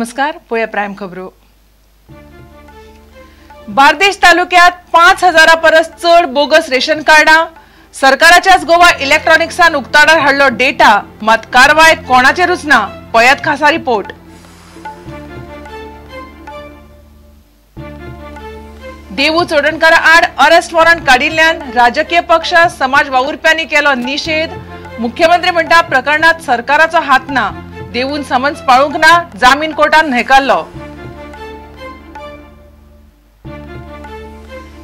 नमस्कार, पोया प्राइम खबरो। बार्देश तालुक्यात 5000 परस चढ बोगस रेशन कार्डा। सरकाराच्याच गोवा इलेक्ट्रॉनिक्सान उक्ताडार हाडलो डेटा, मात कारवायत कोणाचेरूच ना। पयात खासा रिपोर्ट। देवू चोडणकारा आड अरेस्ट वॉरंट काडिल्ल्यान राजकीय पक्ष समाज वावुरप्यांनी केलो निषेध। मुख्यमंत्री म्हणटा प्रकरणात सरकाराचो हात ना। देवून समन्स पाळूंक ना, जामीन कोर्टान न्हयकारलो।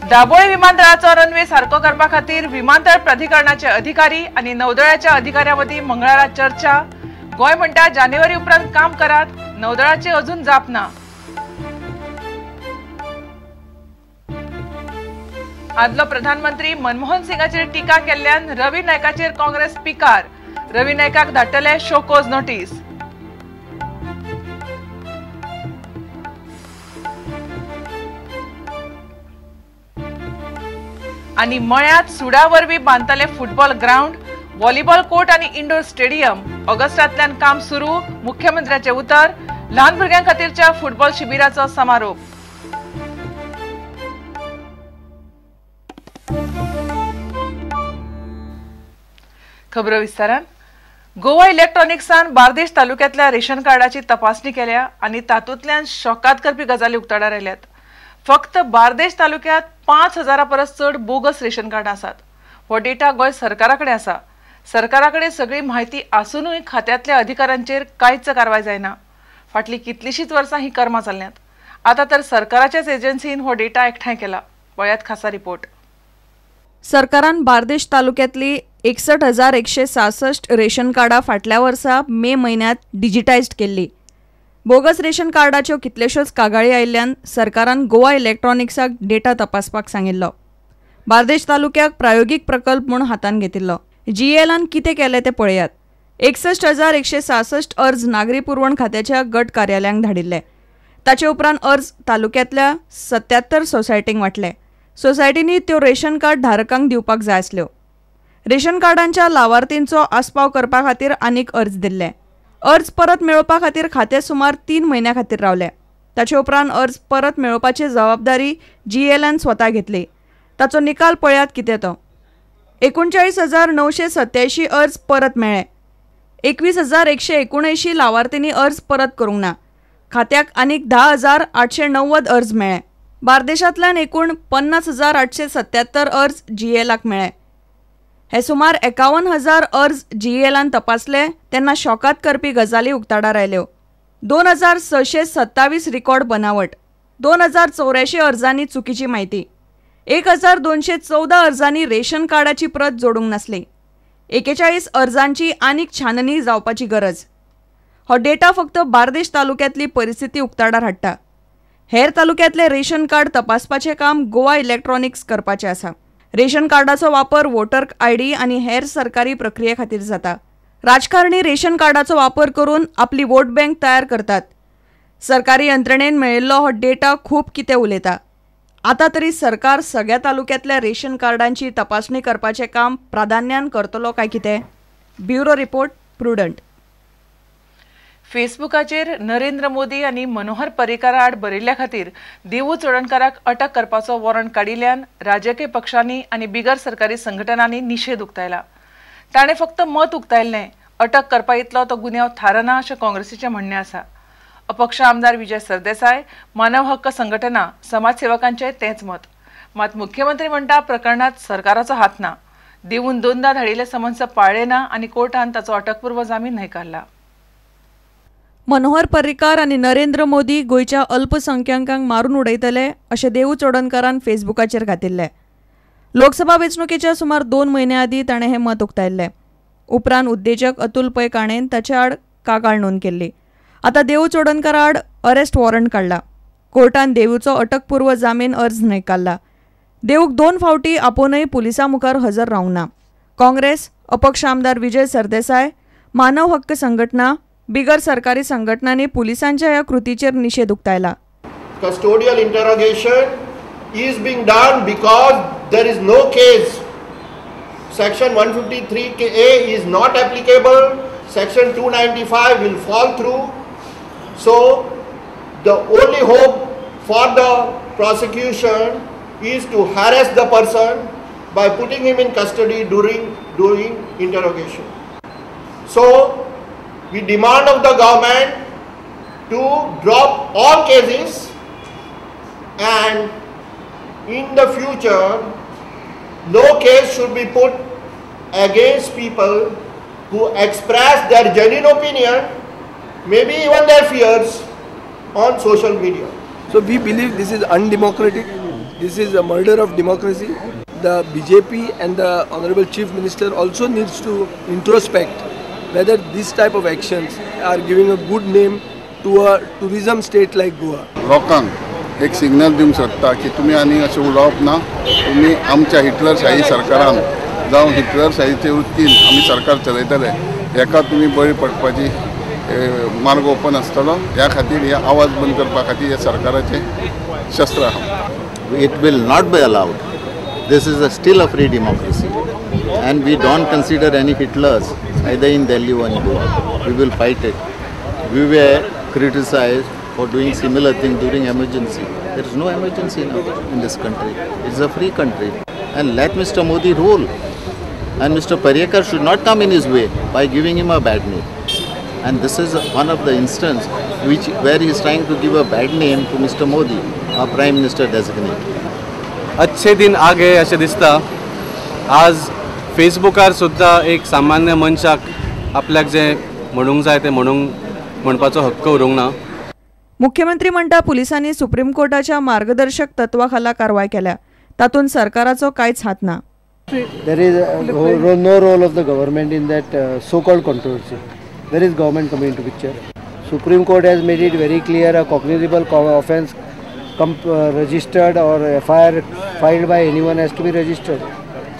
दाबोळे विमानतळाचो रनवे सारको करपा खातीर विमानतळ प्राधिकरणाचे अधिकारी आनी नौदळाच्या अधिकाऱ्यां मदीं मंगळारा चर्चा। गोंय म्हणटा जानेवारी उपरांत काम करात, नौदळाचे अजून जाप ना। आदलो प्रधानमंत्री मनमोहन सिंगाचेर टिका केल्ल्यान रवी नायकाचेर काँग्रेस पिकार। रवी नायकाक धाडटले शोकोज नोटीस। आणि मळ्यात सुडा वरवीं बांदतले फुटबॉल ग्राउंड, व्हॉलीबॉल कोर्ट आणि इंडोर स्टेडियम। ऑगस्टांतल्यान काम सुरू, मुख्यमंत्र्याचे उतर। ल्हान भुरग्यां खातीरच्या फुटबॉल शिबिराचो समारोप। खबरो विस्तारान। गोवा इलेक्ट्रॉनिक्सान बार्देश तालुक्यातल्या रेशन कार्डाची तपासणी केल्या आणि तातूंतल्यान शॉकात करपी गजाली उक्ताडार आयल्यात। फक्त बार्देश तालुक्यात 5000 परस चढ बोगस रेशन कार्ड आसात। हो डेटा गोय सरकाराकडे आसा। सरकाराकडे सगळी माहिती आसूनय खात्यातल्या अधिकाऱ्यांचेर कांयच कारवाय जायना। फाटली कितलीशीच वर्सां ही कर्मां चल्ल्यात। आता तर सरकाराच्याच एजन्सीन हो डेटा एकठांय केला। पळयात खासा रिपोर्ट। सरकारान बार्देश तालुक्यातली 61,166 रेशन कार्डा फाटल्या वर्सा मे म्हयन्यात डिजिटायज्ड केल्ली। बोगस रेशन कार्डाच्यो कितल्योश्योच कागाळी आयिल्ल्यान सरकारान गोवा इलेक्ट्रॉनिक्साक डेटा तपासपाक सांगिल्लो। बार्देश तालुक्याक प्रायोगीक प्रकल्प म्हूण हातान घेतिल्लो। जीएलान कितें केलें तें पळयात। 61,166 अर्ज नागरी पुरवण खात्याच्या गट कार्यालयांक धाडिल्ले। ताचे उपरांत अर्ज तालुक्यातल्या 77 सोसायटींक वाटले। सोसायटींनी त्यो रेशन कार्ड धारकांक दिवपाक जाय आसल्यो। रेशन कार्डांच्या लावार्थींचो आस्पाव करपा खातीर आनीक अर्ज दिल्ले। अर्ज परत मेळोवपा खातीर खातें सुमार 3 म्हयन्यां खातीर रावले। ताचे उपरांत अर्ज परत मेळोवपाची जबाबदारी जीएलान स्वता घेतली। ताचो निकाल पळयात कितें तो। 39,987 अर्ज परत मेळ्ळे। 21,179 लावार्थींनी अर्ज परत करूंक ना। खात्याक आनीक 10,890 अर्ज मेळ्ळे। बार्देशांतल्यान एकूण 50,877 अर्ज जीएलाक मेळ्ळे। हे सुमार 51,000 अर्ज जीएलान तपासले तेन्ना शॉकात करपी गजाली उक्ताडार आयल्यो। 2,627 रिकॉर्ड बनावट, 2,084 अर्जांनी चुकीची म्हायती, 1,214 अर्जांनी रेशन कार्डाची प्रत जोडूंक नासली, 41 अर्जांची आनीक छाननी जावपाची गरज। हो डेटा फक्त बार्देश तालुक्यातली परिस्थिती उक्ताडार हाडटा। हेर तालुक्यातले रेशन कार्ड तपासपाचें काम गोवा इलेक्ट्रॉनिक्स करपाचें आसा। रेशन कार्डाचो वापर वोटर आयडी आनी हेर सरकारी प्रक्रिये खातीर जाता। राजकारणी रेशन कार्डाचो वापर करून आपली वोट बँक तयार करतात। सरकारी यंत्रणेन मेळिल्लो हो डेटा खूब कितें उलयता। आता तरी सरकार सगळ्या तालुक्यातल्या रेशन कार्डांची तपासणी करपाचें काम प्राधान्यान करतलो काय कितें? Bureau report, prudent. फेसबुकाचेर नरेंद्र मोदी आनी मनोहर पर्रीकार आड बरयल्ल्या खातीर देवू चोडणकाराक अटक करपाचो वॉरंट काडिल्ल्यान राजकीय पक्षांनी आनी बिगर सरकारी संघटनांनी निषेध उक्तायला। ताणें फक्त मत उक्तायल्लें, अटक करपा इतलो तो गुन्यांव थारना अशें काँग्रेसीचें म्हणणें आसा। अपक्ष आमदार विजय सरदेसाय, मानव हक्क संघटना, समाजसेवकांचें तेंच मत। मात मुख्यमंत्री म्हणटा प्रकरणात सरकाराचो हात ना। देवून 2दा धाडिल्ले समन्स पाळ्ळे ना आनी कोर्टान ताचो अटकपूर्व जामीन न्हयकारला। मनोहर पर्रीकार आनी नरेंद्र मोदी गोंयच्या अल्पसंख्यांकांक मारून उडयतले अशें देवू चोडणकारान फेसबुकाचेर घातिल्लें। लोकसभा वेंचणुकेच्या सुमार 2 म्हयन्यां आदीं ताणें हें मत उक्तायल्लें। उपरांत उद्देजक अतुल पै काणेन ताचे आड कागाळ नोंद केल्ली। आतां देवू चोडणकारा आड अरेस्ट वॉरंट काडला। कोर्टान देवूचो अटकपूर्व जामीन अर्ज न्हयकारला। देवूक 2 फावटी आपुनूय पुलिसां मुखार हजर रावंक ना। काँग्रेस, अपक्ष आमदार विजय सरदेसाय, मानव हक्क संघटना, बिगर सरकारी संघटनांनी पुलिसांच्या ह्या कृतीचेर निषेध उक्तायला। Custodial interrogation is being done because there is no case. Section 153A is not applicable. Section 295 will fall through. So the only hope for the prosecution is to harass the person by putting him in custody during interrogation. So we demand of the government to drop all cases, and in the future no case should be put against people who express their genuine opinion, maybe even their fears, on social media. So we believe this is undemocratic. This is a murder of democracy. The BJP and the Honorable Chief Minister also needs to introspect whether this type of actions are giving a good name to a tourism state like Goa. लोकांक एक signal दिवंक सोदता की तुमी आनी अशें उलोवप ना, तुमी आमच्या हिटलरशाही सरकारान जावं हिटलरशाहीचे वृत्तीन आमी सरकार चलयतले, हेका तुमी बळी पडपाची मार्ग ओपन आसतलो. ह्या खातीर हे आवाज बंद करपा खातीर हे सरकाराचे शस्त्र आहा. It will not be allowed. This is still a free democracy, and we don't consider any Hitlers either in Delhi or in Goa. We will fight it. We were criticized for doing similar thing during emergency. There is no emergency now in this country. It's a free country, and let Mr. Modi rule. And Mr. Parrikar should not come in his way by giving him a bad name. And this is one of the instances where he is trying to give a bad name to Mr. Modi, our Prime Minister designate. अच्छे दिन आ गए अशें दिसता. आज फेसबुकार सुद्धा एक सामान्य मनशाक आपल्याक जे म्हणूंक जाय ते म्हणपाचो हक्क उरूंक ना. मुख्यमंत्री म्हणटा पुलिसांनी सुप्रीम कोर्टाच्या मार्गदर्शक तत्वाखाला कारवाय केल्या, तातूंत सरकाराचो कांयच हात ना. There is no role of the government in that so-called controversy. Where is government coming into picture? Supreme Court has made it very clear a cognizable offence registered or FIR filed by anyone has to be registered.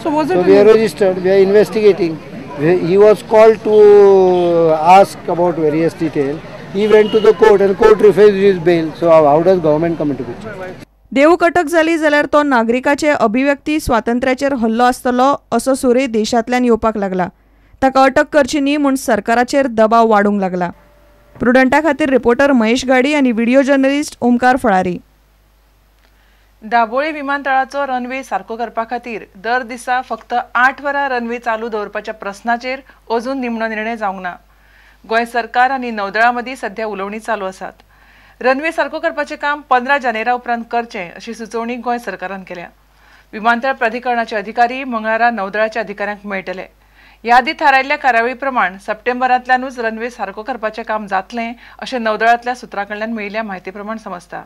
So we are registered, we are investigating. He was called to ask about various details. He went to the court and court refused his bail. So how does government come into picture? देवूक अटक जाली जाल्यार तो नागरिकाचे अभिव्यक्ती स्वातंत्र्याचेर हल्लो आसतलो असो सूरय देशांतल्यान येवपाक लागला. ताका अटक करची न्ही म्हूण सरकाराचेर दबाव वाडूंक लागला. प्रुडंटा खातीर रिपोर्टर महेश गाडी आनी व्हिडिओ जर्नलिस्ट ओमकार फळारी. दाबोळी विमानतळाचो रनवे सारको करपा खातीर दर दिसा फक्त 8 वरां रनवे चालू दवरपाच्या प्रस्नाचेर अजून निमणो निर्णय जावंक ना. गोंय सरकार आनी नौदळा मदीं सध्या उलोवणी चालू आसात. रनवे सारको करपाचें काम 15 जानेवारी उपरांत करचें अशी सुचोवणी गोंय सरकारान केल्या. विमानतळ प्राधिकरणाचे अधिकारी मंगळारा नौदळाच्या अधिकाऱ्यांक मेळटले. यादी थारायल्ल्या कार्यावळी प्रमाण सप्टेंबरांतल्यानूच रनवे सारको करपाचें काम जातलें अशें नौदळांतल्या सुत्रां कडल्यान मेळिल्ल्या म्हायती प्रमाण समजता.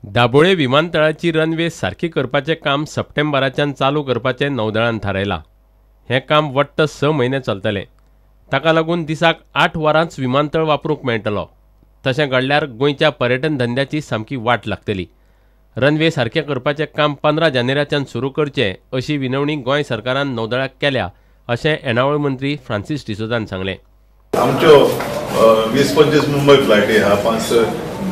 दाबोळे विमानतळाची रनवे सारकी करपाचें काम सप्टेंबराच्यान चालू करपाचें नौदळान थारायलां. हें काम वट्ट 6 म्हयने चलतलें. ताका लागून दिसाक 8 वरांच विमानतळ वापरूंक मेळटलो. तशें घडल्यार गोंयच्या पर्यटन धंद्याची सामकी वाट लागतली. रनवे सारकें करपाचें काम 15 जानेवारीच्यान सुरू करचें अशी विनवणी गोंय सरकारान नौदळाक केल्या अशें येणावळ मंत्री फ्रांसीस डिसोजान सांगलें. आमच्यो 20-25 मुंबय फ्लायटी आहा, 5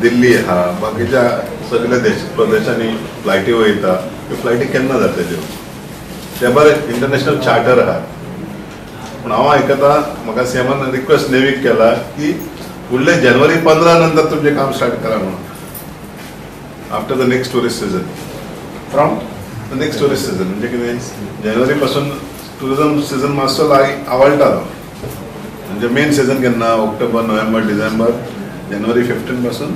दिल्ली आहा, बाकीच्या सगळ्या प्रदेशांनी फ्लायटी वयता. ह्यो फ्लायटी केन्ना जातल्यो? त्या भायर इंटरनॅशनल चार्टर आहा. पूण हांव आयकतां म्हाका सीएमान रिक्वेस्ट नेवीक केला की फुडले जानेवारी 15 नंतर तुमचें काम स्टार्ट करा म्हणून. After the next tourist season, from the next tourist season म्हणजे कितें, जानेवारी पासून टुरिझम सीजन मातसो आवडटालो. म्हणजे मेन सीजन केन्ना? October, November, December. जानेवारी 15 पासून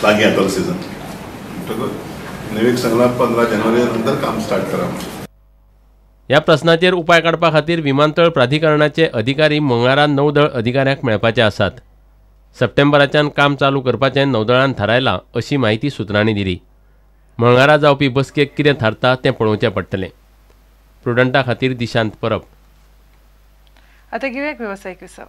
लागीं येतलो सीजन. नेवीक सांगला 15 जानेवारी नंतर काम स्टार्ट करा. ह्या प्रस्नाचेर उपाय काडपा खातीर विमानतळ प्राधिकरणाचे अधिकारी मंगळारा नौदळ अधिकाऱ्यांक मेळपाचे आसात. सप्टेंबराच्यान काम चालू करपाचें नौदळान थारायलां अशी माहिती सुत्रांनी दिली. मंगळारा जावपी बसकेक कितें थारता तें पळोवचें पडटलें. प्रुडंटा खातीर दिशांत परब. आता घेऊया एक व्यावसायिक विसाव.